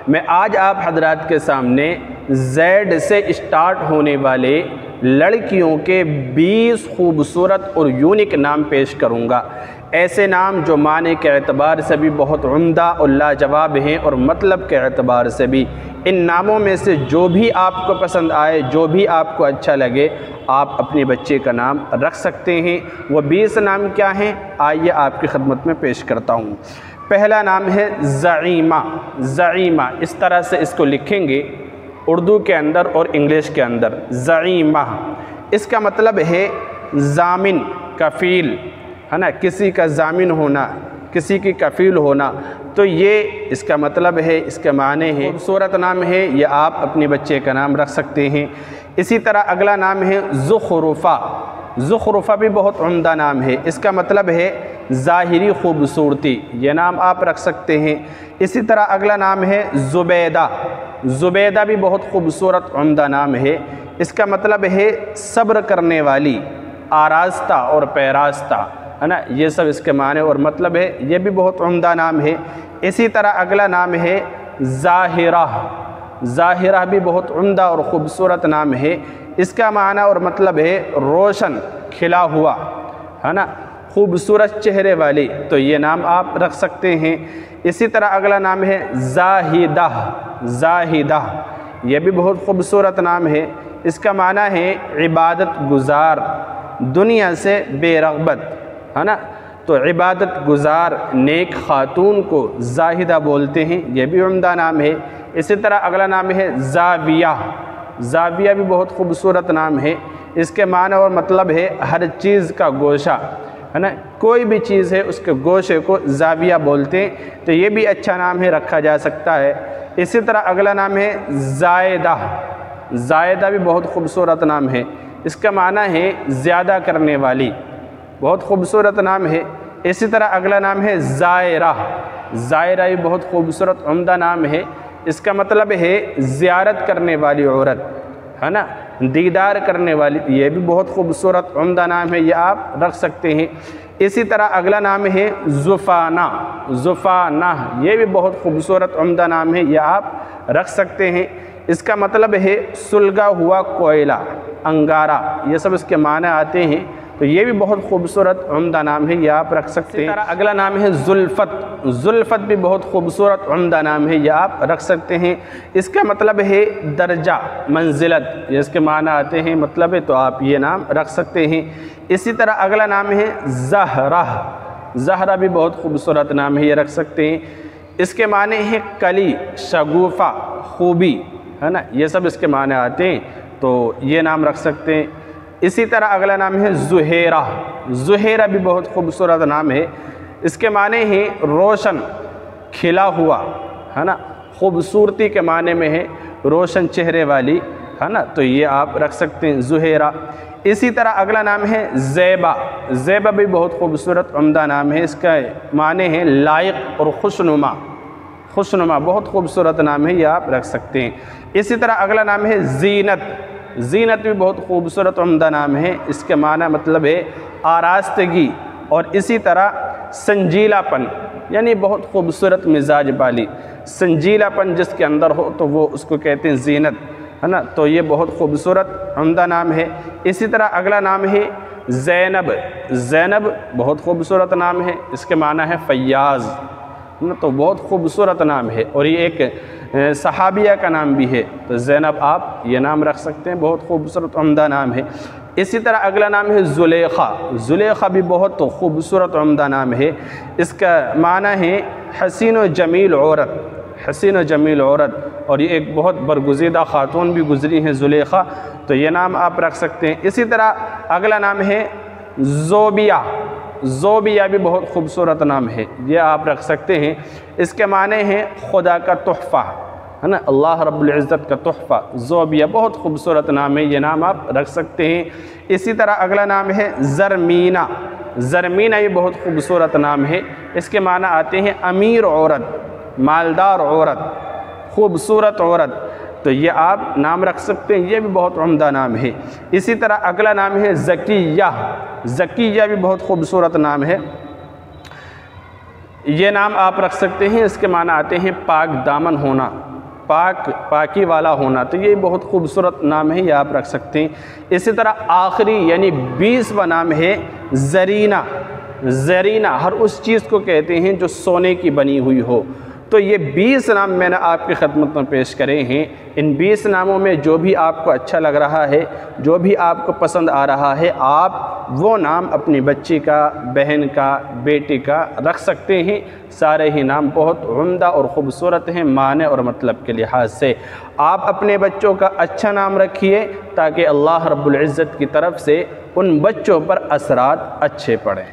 मैं आज आप हजरात के सामने ज़ैड से स्टार्ट होने वाले लड़कियों के 20 खूबसूरत और यूनिक नाम पेश करूँगा। ऐसे नाम जो माने के एतबार से भी बहुत उम्दा और लाजवाब हैं और मतलब के एतबार से भी। इन नामों में से जो भी आपको पसंद आए, जो भी आपको अच्छा लगे, आप अपने बच्चे का नाम रख सकते हैं। वो 20 नाम क्या हैं, आइए आपकी खिदमत में पेश करता हूँ। पहला नाम है ज़ईमा। ज़ईमा इस तरह से इसको लिखेंगे उर्दू के अंदर और इंग्लिश के अंदर। ज़ईमा इसका मतलब है ज़ामिन, कफ़ील, है ना, किसी का ज़ामिन होना, किसी की कफ़ील होना। तो ये इसका मतलब है, इसके माने हैं। खूबसूरत नाम है, ये आप अपने बच्चे का नाम रख सकते हैं। इसी तरह अगला नाम है ज़ुख़रुफ़ा। ज़ुख़रुफ़ा भी बहुत उम्दा नाम है, इसका मतलब है ज़ाहिरी खूबसूरती। ये नाम आप रख सकते हैं। इसी तरह अगला नाम है ज़ुबैदा। ज़ुबैदा भी बहुत खूबसूरत उम्दा नाम है, इसका मतलब है सब्र करने वाली, आरास्ता और पैरास्ता, है ना, ये सब इसके माने और मतलब है। ये भी बहुत उम्दा नाम है। इसी तरह अगला नाम है ज़ाहिरा। ज़ाहिरा भी बहुत उम्दा और ख़ूबसूरत नाम है, इसका माना और मतलब है रोशन, खिला हुआ, है ना, खूबसूरत चेहरे वाली। तो ये नाम आप रख सकते हैं। इसी तरह अगला नाम है ज़ाहिदा। ज़ाहिदा ये भी बहुत खूबसूरत नाम है, इसका माना है इबादत गुज़ार, दुनिया से बेरग़बत, है ना। तो इबादत गुज़ार नेक ख़ातून को ज़ाहिदा बोलते हैं, यह भी उम्दा नाम है। इसी तरह अगला नाम है ज़ाविया। ज़ाविया भी बहुत खूबसूरत नाम है, इसके माना और मतलब है हर चीज़ का गोशा, है ना, कोई भी चीज़ है उसके गोशे को ज़ाविया बोलते हैं। तो ये भी अच्छा नाम है, रखा जा सकता है। इसी तरह अगला नाम है ज़ायदा। ज़ायदा भी बहुत खूबसूरत नाम है, इसका माना है ज़्यादा करने वाली, बहुत खूबसूरत नाम है। इसी तरह अगला नाम है ज़ायरा। ज़ायरा भी बहुत खूबसूरत उम्दा नाम है, इसका मतलब है ज़ियारत करने वाली औरत, है ना, दीदार करने वाली। ये भी बहुत खूबसूरत उम्दा नाम है, ये आप रख सकते हैं। इसी तरह अगला नाम है ज़ुफ़ाना। ज़ुफ़ाना ये भी बहुत खूबसूरत उम्दा नाम है, ये आप रख सकते हैं। इसका मतलब है सुलगा हुआ कोयला, अंगारा, ये सब इसके माने आते हैं। तो ये भी बहुत खूबसूरत उम्दा नाम है, ये आप रख सकते हैं। इसी तरह अगला नाम है ज़ुल्फ़त। ज़ुल्फ़त भी बहुत खूबसूरत उम्दा नाम है, ये आप रख सकते हैं। इसका मतलब है दर्जा, मंजिलत, ये इसके माना आते हैं, मतलब है, तो आप ये नाम रख सकते हैं। इसी तरह अगला नाम है ज़हरा। ज़हरा भी बहुत खूबसूरत नाम है, ये रख सकते हैं। इसके माने हैं कली, शगुफ़ा, खूबी, है ना, ये सब इसके माने आते हैं, तो ये नाम रख सकते हैं। इसी तरह अगला नाम है ज़ुहेरा। ज़ुहेरा भी बहुत खूबसूरत नाम है, इसके माने हैं रोशन, खिला हुआ, है ना, खूबसूरती के माने में है रोशन चेहरे वाली, है ना, तो ये आप रख सकते हैं ज़ुहेरा। इसी तरह अगला नाम है ज़ैबा। ज़ैबा भी बहुत खूबसूरत उम्दा नाम है, इसका माने हैं लायक और खुशनुमा। खुशनुमा बहुत खूबसूरत नाम है, ये आप रख सकते हैं। इसी तरह अगला नाम है ज़ीनत। ज़ीनत भी बहुत खूबसूरत उम्दा नाम है, इसके माना मतलब है आरास्तगी और इसी तरह संजीलापन, यानी बहुत खूबसूरत मिजाज वाली। संजीलापन जिसके अंदर हो तो वो उसको कहते हैं ज़ीनत, है ना, तो ये बहुत खूबसूरत उम्दा नाम है। इसी तरह अगला नाम है ज़ैनब। ज़ैनब बहुत खूबसूरत नाम है, इसके माना है फ़याज़, ना, तो बहुत खूबसूरत नाम है और ये एक सहाबिया का नाम भी है। तो ज़ैनब आप ये नाम रख सकते हैं, बहुत खूबसूरत उम्दा नाम है। इसी तरह अगला नाम है ज़ुलेखा। ज़ुलेखा भी बहुत खूबसूरत उम्दा नाम है, इसका माना है हसीन व जमील औरत, हसीन व जमील औरत, और ये एक बहुत बरगुज़ीदा ख़ातून भी गुज़री हैं ज़ुलेखा, तो ये नाम आप रख सकते हैं। इसी तरह अगला नाम है ज़ोबिया। ज़ोबिया भी बहुत खूबसूरत नाम है, ये आप रख सकते हैं। इसके माने हैं खुदा का तोहफ़ा, है ना, अल्लाह रब्बुल इज़्ज़त का तोहफ़ा। ज़ोबिया बहुत खूबसूरत नाम है, ये नाम आप रख सकते हैं। इसी तरह अगला नाम है ज़रमीना। ज़रमीना ये बहुत खूबसूरत नाम है, इसके माना आते हैं अमीर औरत, मालदार औरत, खूबसूरत औरत, तो ये आप नाम रख सकते हैं, ये भी बहुत उम्दा नाम है। इसी तरह अगला नाम है ज़किया। ज़किया भी बहुत खूबसूरत नाम है, ये नाम आप रख सकते हैं, इसके माना आते हैं पाक दामन होना, पाकी वाला होना, तो ये बहुत खूबसूरत नाम है, ये आप रख सकते हैं। इसी तरह आखिरी यानी 20वां नाम है ज़रीना। ज़रीना हर उस चीज़ को कहते हैं जो सोने की बनी हुई हो। तो ये 20 नाम मैंने आपकी खिदमत में पेश करे हैं। इन 20 नामों में जो भी आपको अच्छा लग रहा है, जो भी आपको पसंद आ रहा है, आप वो नाम अपनी बच्ची का, बहन का, बेटी का रख सकते हैं। सारे ही नाम बहुत उम्दा और ख़ूबसूरत हैं माने और मतलब के लिहाज से। आप अपने बच्चों का अच्छा नाम रखिए ताकि अल्लाह रब्बुल इज़्ज़त की तरफ से उन बच्चों पर असरात अच्छे पड़ें।